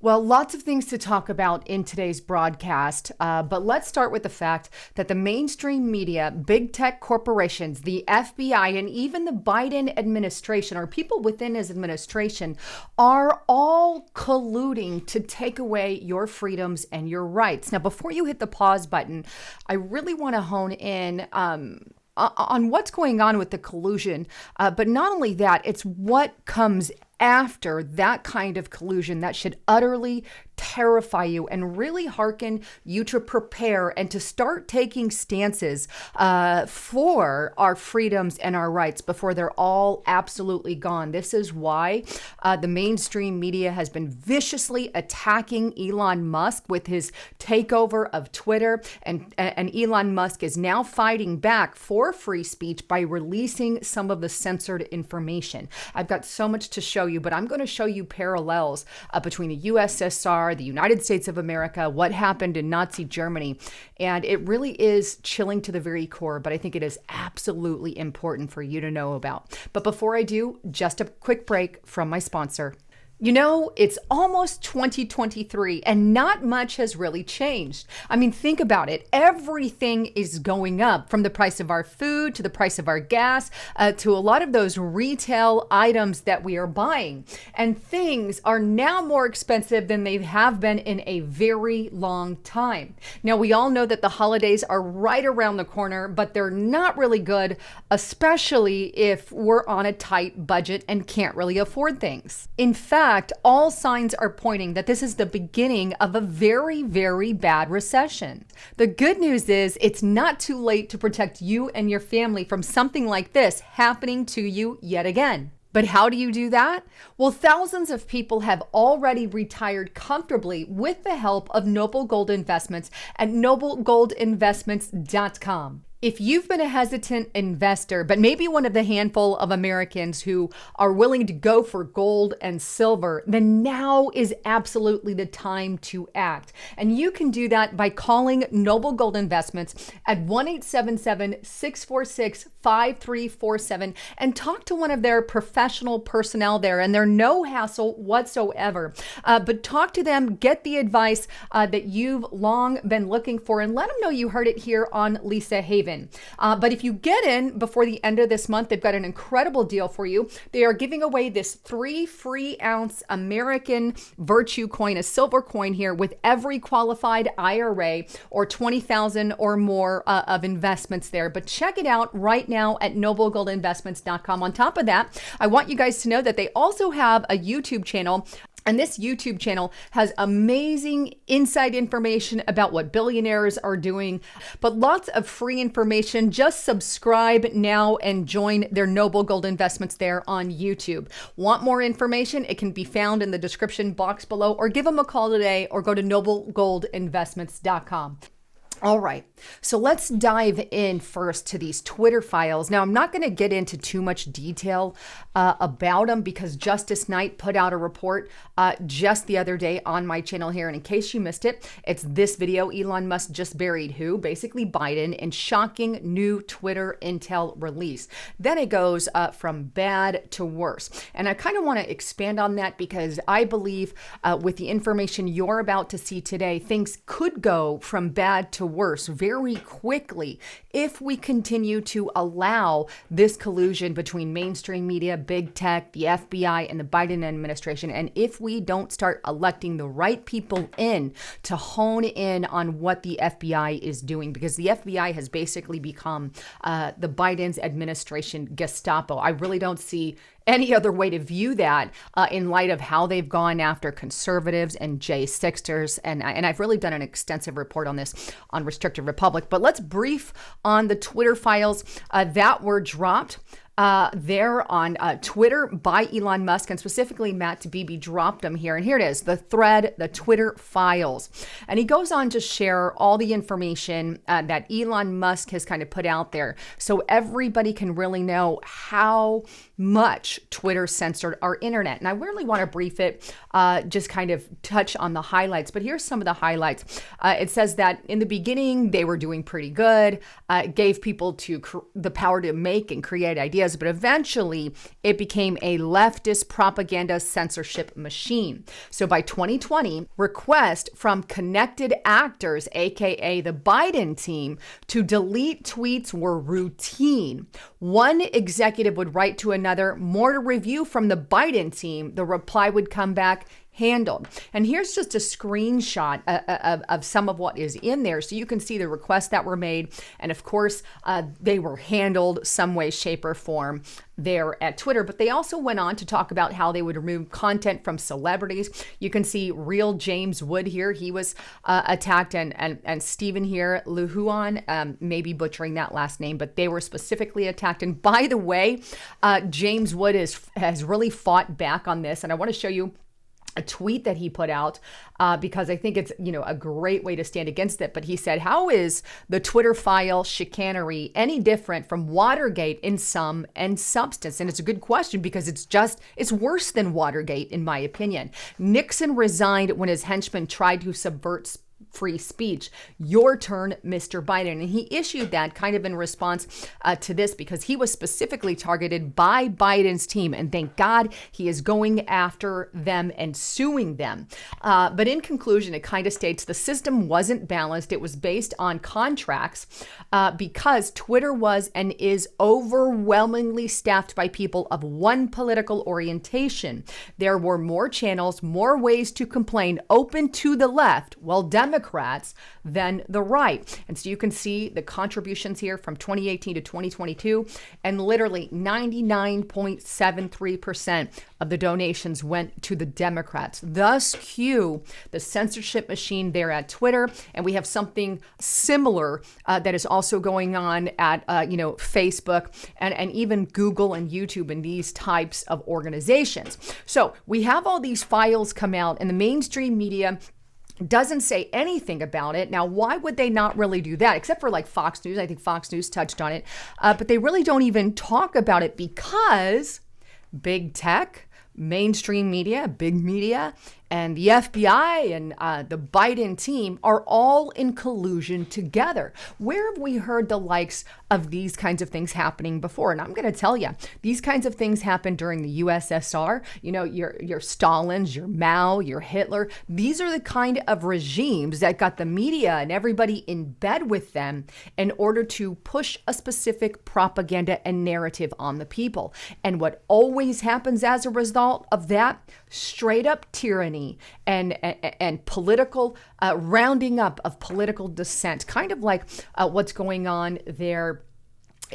Well, lots of things to talk about in today's broadcast, but let's start with the fact that the mainstream media, big tech corporations, the FBI, and even the Biden administration, or people within his administration, are all colluding to take away your freedoms and your rights. Now, before you hit the pause button, I really want to hone in on what's going on with the collusion. But not only that, it's what comes after that kind of collusion that should utterly terrify you and really hearken you to prepare and to start taking stances for our freedoms and our rights before they're all absolutely gone. This is why the mainstream media has been viciously attacking Elon Musk with his takeover of Twitter. And Elon Musk is now fighting back for free speech by releasing some of the censored information. I've got so much to show you, but I'm going to show you parallels between the USSR, the United States of America, what happened in Nazi Germany. And it really is chilling to the very core, but I think it is absolutely important for you to know about. But before I do, just a quick break from my sponsor. You know, it's almost 2023 and not much has really changed. I mean, think about it. Everything is going up, from the price of our food to the price of our gas to a lot of those retail items that we are buying. And things are now more expensive than they have been in a very long time. Now, we all know that the holidays are right around the corner, but they're not really good, especially if we're on a tight budget and can't really afford things. In fact, all signs are pointing that this is the beginning of a very, very bad recession. The good news is it's not too late to protect you and your family from something like this happening to you yet again. But how do you do that? Well, thousands of people have already retired comfortably with the help of Noble Gold Investments at noblegoldinvestments.com. If you've been a hesitant investor, but maybe one of the handful of Americans who are willing to go for gold and silver, then now is absolutely the time to act. And you can do that by calling Noble Gold Investments at 1-877-646-5347 and talk to one of their professional personnel there. And they're no hassle whatsoever. But talk to them, get the advice that you've long been looking for, and let them know you heard it here on Lisa Haven. But if you get in before the end of this month, they've got an incredible deal for you. They are giving away this 3 free ounce American Virtue coin, a silver coin here, with every qualified IRA or 20,000 or more of investments there. But check it out right now at noblegoldinvestments.com. On top of that, I want you guys to know that they also have a YouTube channel. And this YouTube channel has amazing inside information about what billionaires are doing, but lots of free information. Just subscribe now and join their Noble Gold Investments there on YouTube. Want more information? It can be found in the description box below, or give them a call today, or go to noblegoldinvestments.com. All right, so let's dive in first to these Twitter files. Now, I'm not going to get into too much detail about them because Justice Knight put out a report just the other day on my channel here. And in case you missed it, it's this video: Elon Musk just buried who? Basically Biden, in shocking new Twitter intel release. Then it goes from bad to worse. And I kind of want to expand on that because I believe with the information you're about to see today, things could go from bad to worse very quickly if we continue to allow this collusion between mainstream media, big tech, the FBI, and the Biden administration. And if we don't start electing the right people in to hone in on what the FBI is doing, because the FBI has basically become the Biden's administration Gestapo. I really don't see any other way to view that in light of how they've gone after conservatives and J6ers. And I've really done an extensive report on this on Restricted Republic. But let's brief on the Twitter files that were dropped there on Twitter by Elon Musk, and specifically Matt Taibbi dropped them here. And here it is, the thread, the Twitter files. And he goes on to share all the information that Elon Musk has kind of put out there, so everybody can really know how much Twitter censored our internet. And I really want to brief it, just kind of touch on the highlights. But here's some of the highlights. It says that in the beginning, they were doing pretty good, gave people the power to make and create ideas. was, but eventually it became a leftist propaganda censorship machine. So by 2020, requests from connected actors, aka the Biden team, to delete tweets were routine. One executive would write to another, more to review from the Biden team. The reply would come back, handled. And here's just a screenshot of some of what is in there. So you can see the requests that were made. And of course, they were handled some way, shape, or form there at Twitter. But they also went on to talk about how they would remove content from celebrities. You can see real James Wood here. He was attacked, and Stephen here, Luhuan, maybe butchering that last name, but they were specifically attacked. And by the way, James Wood has really fought back on this. And I want to show you a tweet that he put out because I think it's, a great way to stand against it. But he said, how is the Twitter file chicanery any different from Watergate in sum and substance? And it's a good question because it's worse than Watergate, in my opinion. Nixon resigned when his henchmen tried to subvert free speech. Your turn, Mr. Biden. And he issued that kind of in response to this because he was specifically targeted by Biden's team. And thank God he is going after them and suing them. But in conclusion, it kind of states the system wasn't balanced. It was based on contracts because Twitter was and is overwhelmingly staffed by people of one political orientation. There were more channels, more ways to complain open to the left, while Democrats than the right. And so you can see the contributions here from 2018 to 2022, and literally 99.73% of the donations went to the Democrats. Thus, cue the censorship machine there at Twitter. And we have something similar that is also going on at, Facebook and even Google and YouTube and these types of organizations. So we have all these files come out, and the mainstream media doesn't say anything about it. Now, why would they not really do that? Except for like Fox News. I think Fox News touched on it. But they really don't even talk about it because big tech, mainstream media, big media, and the FBI and the Biden team are all in collusion together. Where have we heard the likes of these kinds of things happening before? And I'm going to tell you, these kinds of things happened during the USSR. Your Stalins, your Mao, your Hitler. These are the kind of regimes that got the media and everybody in bed with them in order to push a specific propaganda and narrative on the people. And what always happens as a result of that? Straight up tyranny and political rounding up of political dissent, kind of like what's going on there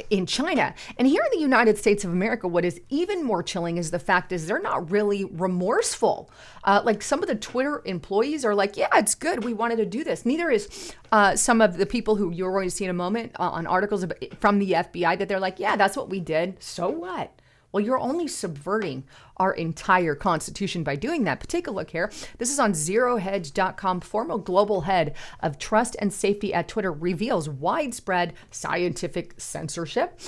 in China. And here in the United States of America, what is even more chilling is the fact is they're not really remorseful. Like some of the Twitter employees are like, yeah, it's good. We wanted to do this. Neither is some of the people who you're going to see in a moment on articles from the FBI that they're like, yeah, that's what we did. So what? Well, you're only subverting our entire Constitution by doing that. But take a look here. This is on zerohedge.com. Former global head of trust and safety at Twitter reveals widespread scientific censorship.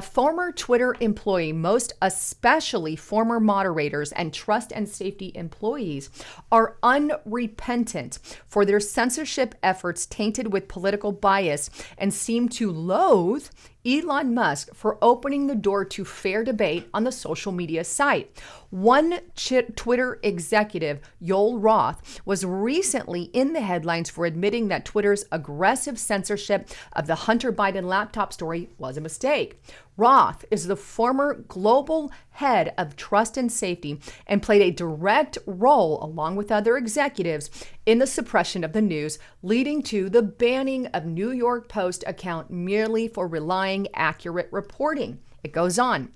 Former Twitter employee, most especially former moderators and trust and safety employees, are unrepentant for their censorship efforts tainted with political bias and seem to loathe Elon Musk for opening the door to fair debate on the social media site. One Twitter executive, Yoel Roth, was recently in the headlines for admitting that Twitter's aggressive censorship of the Hunter Biden laptop story was a mistake. Roth is the former global head of trust and safety and played a direct role, along with other executives, in the suppression of the news, leading to the banning of New York Post account merely for relying accurate reporting. It goes on.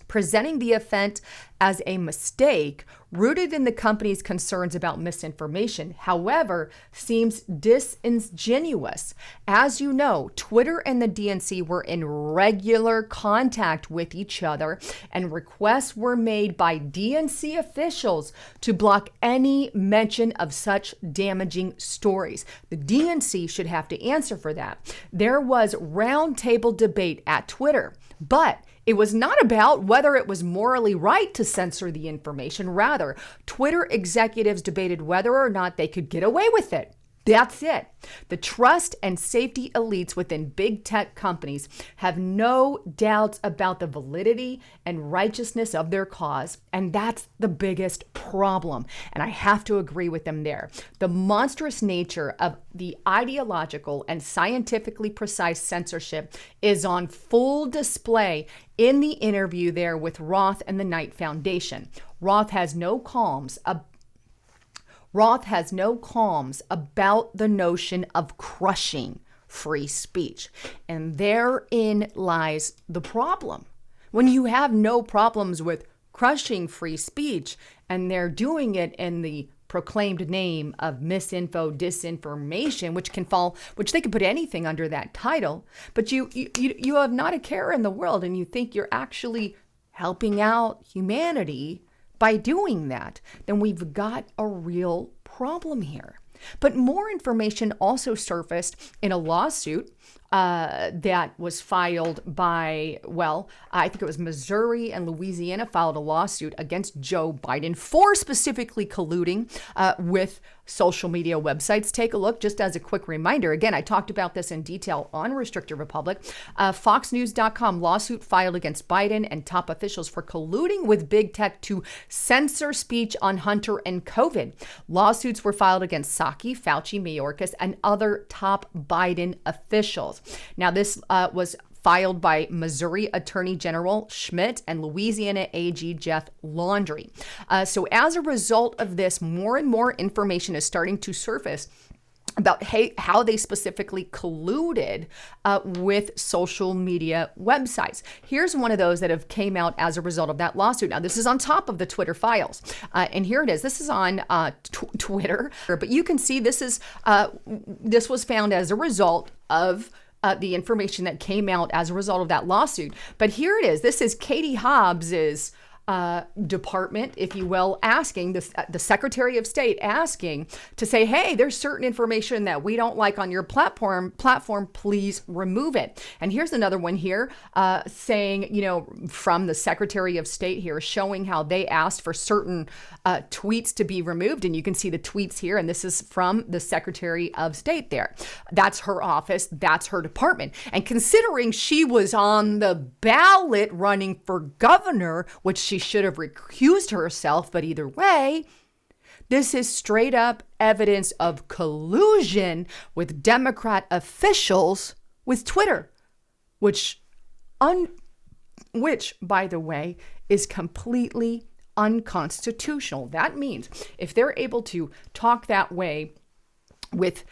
Presenting the event as a mistake rooted in the company's concerns about misinformation, however, seems disingenuous. As you know, Twitter and the DNC were in regular contact with each other, and requests were made by DNC officials to block any mention of such damaging stories. The DNC should have to answer for that. There was roundtable debate at Twitter, but it was not about whether it was morally right to censor the information. Rather, Twitter executives debated whether or not they could get away with it. That's it. The trust and safety elites within big tech companies have no doubts about the validity and righteousness of their cause, and that's the biggest problem. And I have to agree with them there. The monstrous nature of the ideological and scientifically precise censorship is on full display in the interview there with Roth and the Knight Foundation. Roth has no qualms about the notion of crushing free speech. And therein lies the problem. When you have no problems with crushing free speech and they're doing it in the proclaimed name of misinfo, disinformation, which they could put anything under that title, but you have not a care in the world and you think you're actually helping out humanity by doing that, then we've got a real problem here. But more information also surfaced in a lawsuit that was filed by, I think it was Missouri and Louisiana filed a lawsuit against Joe Biden for specifically colluding with social media websites. Take a look just as a quick reminder. Again, I talked about this in detail on Restricted Republic. FoxNews.com lawsuit filed against Biden and top officials for colluding with big tech to censor speech on Hunter and COVID. Lawsuits were filed against Psaki, Fauci, Mayorkas, and other top Biden officials. Now, this was filed by Missouri Attorney General Schmidt and Louisiana AG Jeff Laundrie. So as a result of this, more and more information is starting to surface about how they specifically colluded with social media websites. Here's one of those that have came out as a result of that lawsuit. Now, this is on top of the Twitter files. And here it is. This is on Twitter. But you can see this was found as a result of the information that came out as a result of that lawsuit. But here it is. This is Katie Hobbs's department, if you will, asking the Secretary of State asking to say, hey, there's certain information that we don't like on your platform, please remove it. And here's another one here saying, from the Secretary of State here, showing how they asked for certain tweets to be removed. And you can see the tweets here. And this is from the Secretary of State there. That's her office. That's her department. And considering she was on the ballot running for governor, which she should have recused herself, but either way, this is straight up evidence of collusion with Democrat officials with Twitter, which, by the way, is completely unconstitutional. That means if they're able to talk that way with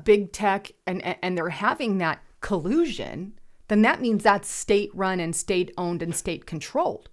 big tech and they're having that collusion, then that means that's state-run and state-owned and state-controlled.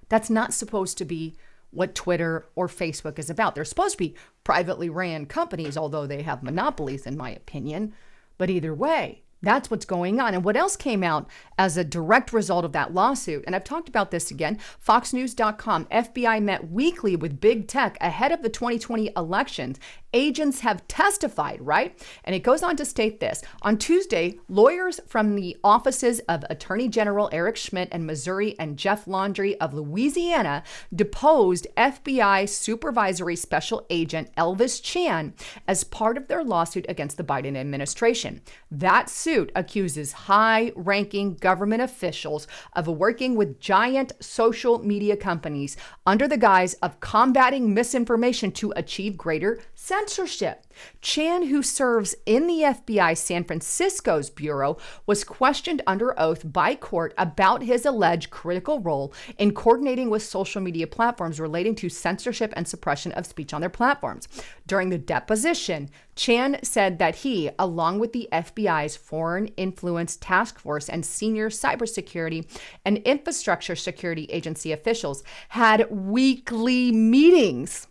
That's not supposed to be what Twitter or Facebook is about. They're supposed to be privately ran companies, although they have monopolies, in my opinion. But either way, that's what's going on. And what else came out as a direct result of that lawsuit? And I've talked about this again. FoxNews.com, FBI met weekly with big tech ahead of the 2020 elections. Agents have testified, right? And it goes on to state this. On Tuesday, lawyers from the offices of Attorney General Eric Schmidt and Missouri and Jeff Laundrie of Louisiana deposed FBI Supervisory Special Agent Elvis Chan as part of their lawsuit against the Biden administration. That suit accuses high-ranking government officials of working with giant social media companies under the guise of combating misinformation to achieve greater censorship. Chan, who serves in the FBI San Francisco's bureau, was questioned under oath by court about his alleged critical role in coordinating with social media platforms relating to censorship and suppression of speech on their platforms. During the deposition, Chan said that he, along with the FBI's Foreign Influence Task Force and senior cybersecurity and infrastructure security agency officials, had weekly meetings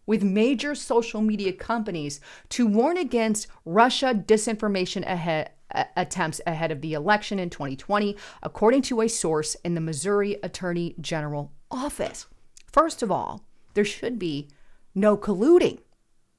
with major social media companies to warn against Russia disinformation attempts ahead of the election in 2020, according to a source in the Missouri Attorney General office. First of all, there should be no colluding.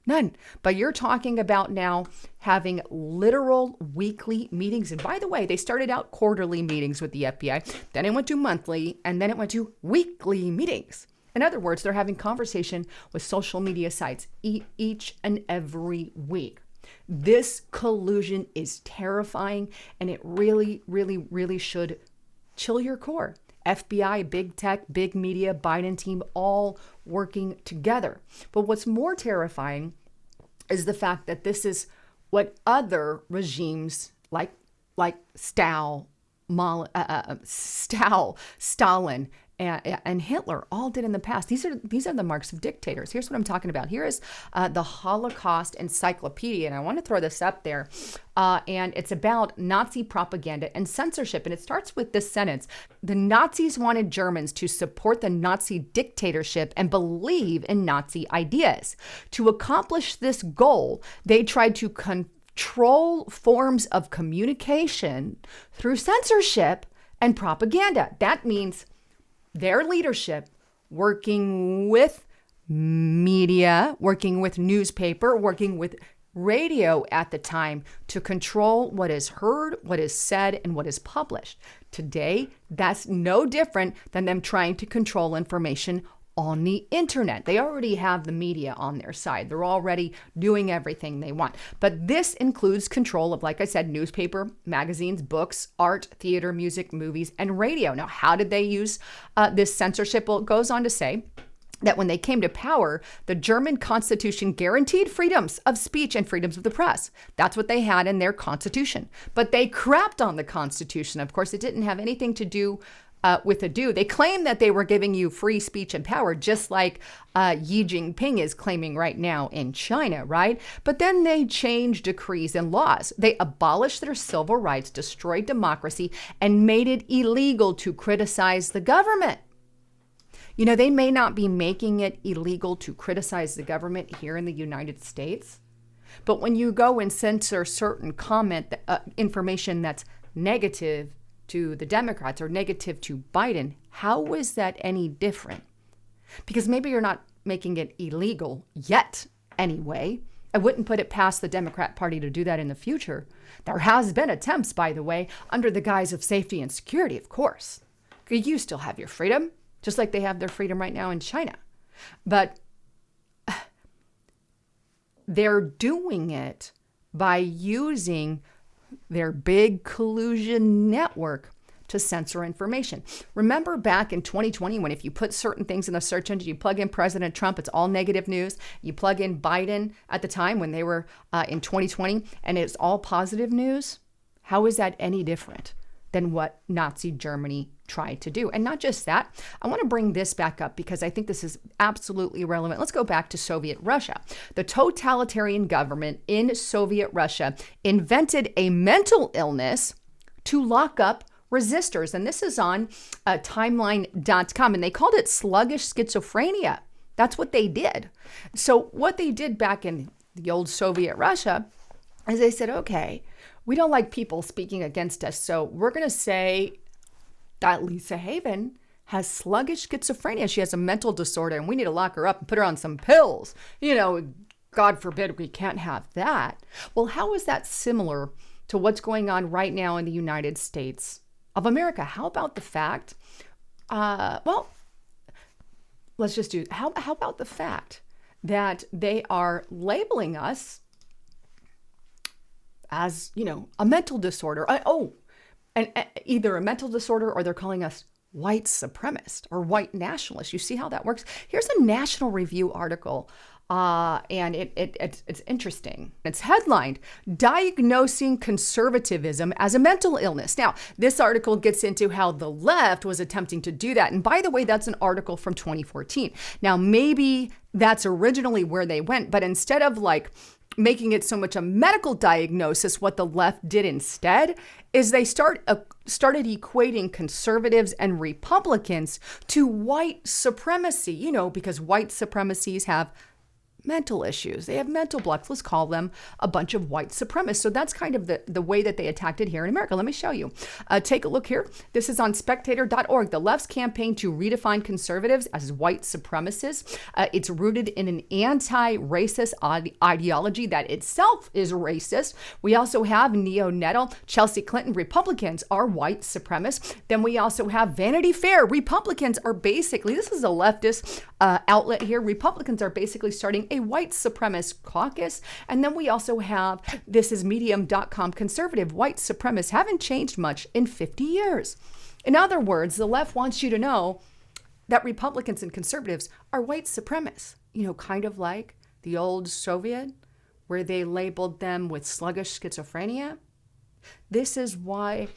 None. But you're talking about now having literal weekly meetings. And by the way, they started out quarterly meetings with the FBI, then it went to monthly, and then it went to weekly meetings. In other words, they're having conversation with social media sites each and every week. This collusion is terrifying, and it really, really, really should chill your core. FBI, big tech, big media, Biden team, all working together. But what's more terrifying is the fact that this is what other regimes like Stalin, and Hitler all did in the past. These are the marks of dictators. Here's what I'm talking about. Here is the Holocaust Encyclopedia, and I want to throw this up there. And it's about Nazi propaganda and censorship. And it starts with this sentence: the Nazis wanted Germans to support the Nazi dictatorship and believe in Nazi ideas. To accomplish this goal, they tried to control forms of communication through censorship and propaganda. That means their leadership working with media, working with newspaper, working with radio at the time to control what is heard, what is said, and what is published. Today, that's no different than them trying to control information on the internet. They already have the media on their side. They're already doing everything they want. But this includes control of, like I said, newspaper, magazines, books, art, theater, music, movies, and radio. Now, how did they use this censorship? Well, it goes on to say that when they came to power, the German Constitution guaranteed freedoms of speech and freedoms of the press. That's what they had in their Constitution. But they crapped on the Constitution. Of course, it didn't have anything to do with a do. They claim that they were giving you free speech and power, just like Xi Jinping is claiming right now in China, right? But then they changed decrees and laws. They abolished their civil rights, destroyed democracy, and made it illegal to criticize the government. You know, they may not be making it illegal to criticize the government here in the United States, but when you go and censor certain information that's negative to the Democrats or negative to Biden, how is that any different? Because maybe you're not making it illegal yet anyway. I wouldn't put it past the Democrat Party to do that in the future. There has been attempts, by the way, under the guise of safety and security, of course. You still have your freedom, just like they have their freedom right now in China. But they're doing it by using their big collusion network to censor information. Remember back in 2020 when if you put certain things in the search engine, you plug in President Trump, it's all negative news. You plug in Biden at the time when they were in 2020 and it's all positive news. How is that any different than what Nazi Germany tried to do? And not just that, I want to bring this back up because I think this is absolutely relevant. Let's go back to Soviet Russia. The totalitarian government in Soviet Russia invented a mental illness to lock up resistors. And this is on timeline.com. And they called it sluggish schizophrenia. That's what they did. So what they did back in the old Soviet Russia is they said, okay, we don't like people speaking against us. So we're going to say that Lisa Haven has sluggish schizophrenia. She has a mental disorder and we need to lock her up and put her on some pills. You know, God forbid we can't have that. Well, how is that similar to what's going on right now in the United States of America? How about the fact, well, let's just do, how about the fact that they are labeling us as, you know, a mental disorder. And either a mental disorder or they're calling us white supremacist or white nationalist. You see how that works? Here's a National Review article, and it's interesting. It's headlined, Diagnosing Conservatism as a Mental Illness. Now, this article gets into how the left was attempting to do that. And by the way, that's an article from 2014. Now, maybe that's originally where they went, but instead of like making it so much a medical diagnosis, what the left did instead is they started equating conservatives and Republicans to white supremacy, you know, because white supremacies have mental issues. They have mental blocks. Let's call them a bunch of white supremacists. So that's kind of the way that they attacked it here in America. Let me show you. Take a look here. This is on spectator.org. The left's campaign to redefine conservatives as white supremacists. It's rooted in an anti-racist ideology that itself is racist. We also have Neonatal, Chelsea Clinton. Republicans are white supremacists. Then we also have Vanity Fair. Republicans are basically, this is a leftist outlet here. Republicans are basically starting a a white supremacist caucus. And then we also have, this is medium.com, conservative white supremacists haven't changed much in 50 years. In other words, the left wants you to know that Republicans and conservatives are white supremacists, kind of like the old Soviet, where they labeled them with sluggish schizophrenia. This is why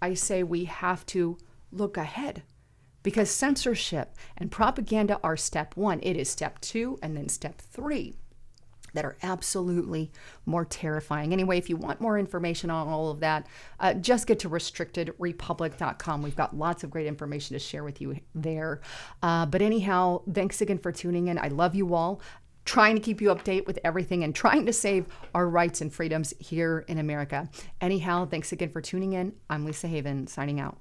I say we have to look ahead, because censorship and propaganda are step one. It is step two and then step three that are absolutely more terrifying. Anyway, if you want more information on all of that, just get to restrictedrepublic.com. We've got lots of great information to share with you there. But anyhow, thanks again for tuning in. I love you all. Trying to keep you updated with everything and trying to save our rights and freedoms here in America. Anyhow, thanks again for tuning in. I'm Lisa Haven, signing out.